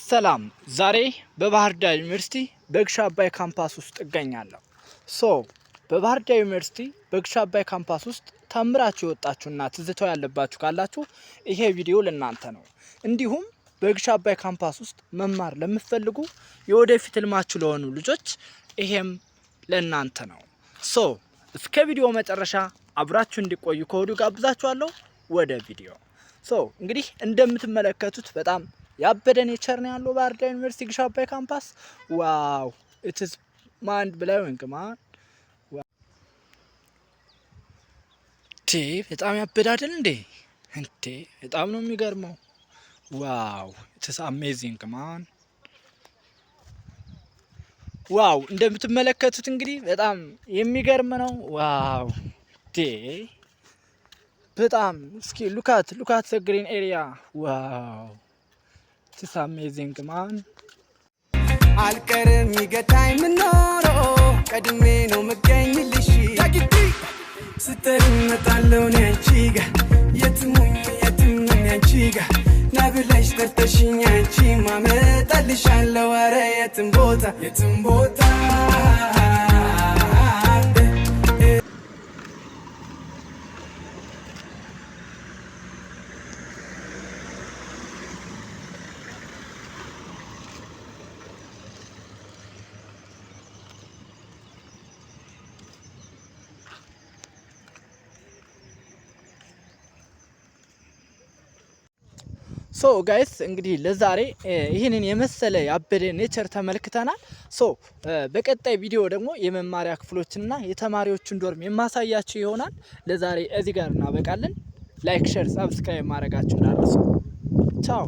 ሰላም ዛሬ በባህር ዳር ዩኒቨርሲቲ በግሽ አባይ ካምፓስ ውስጥ እገኛለሁ። በባህር ዳር ዩኒቨርሲቲ በግሽ አባይ ካምፓስ ውስጥ ተምራችሁ የወጣችሁና ትዝታው ያለባችሁ ካላችሁ ይሄ ቪዲዮ ለእናንተ ነው። እንዲሁም በግሽ አባይ ካምፓስ ውስጥ መማር ለምትፈልጉ የወደፊት ህልማችሁ ለሆኑ ልጆች ይሄም ለእናንተ ነው። እስከ ቪዲዮ መጨረሻ አብራችሁ እንዲቆዩ ከወዲሁ ጋብዛችኋለሁ። ወደ ቪዲዮ እንግዲህ እንደምትመለከቱት በጣም ያበደ ኔቸር ነው ያለው ባህር ዳር ዩኒቨርሲቲ ግሽ አባይ ካምፓስ። ዋው it is mind blowing man። በጣም ያበደ አይደል እንዴ? በጣም ነው የሚገርመው። ዋው it is amazing man። ዋው እንደምትመለከቱት እንግዲህ በጣም የሚገርም ነው። ዋው በጣም እስኪ ሉካት the green area። ዋው it is amazing man። አልቀርም ይገታኝ ምኖረው ቀድሜ ነው መገኝልሽ ታግቲ ስትመጣለው ነቺጋ የትሙኝ ነቺጋ ናብለሽ ተርተሽኛ አንቺ ማመጣልሻለው አረ የትም ቦታ ጋይስ እንግዲህ ለዛሬ ይህንን የመሰለ ያበደ ኔቸር ተመልክተናል። በቀጣይ ቪዲዮ ደግሞ የመማሪያ ክፍሎችንና የተማሪዎችን ዶርም የማሳያችሁ ይሆናል። ለዛሬ እዚህ ጋር እናበቃለን። ላይክ፣ ሼር፣ ሰብስክራይብ ማድረጋችሁ እንዳትረሱ። ቻው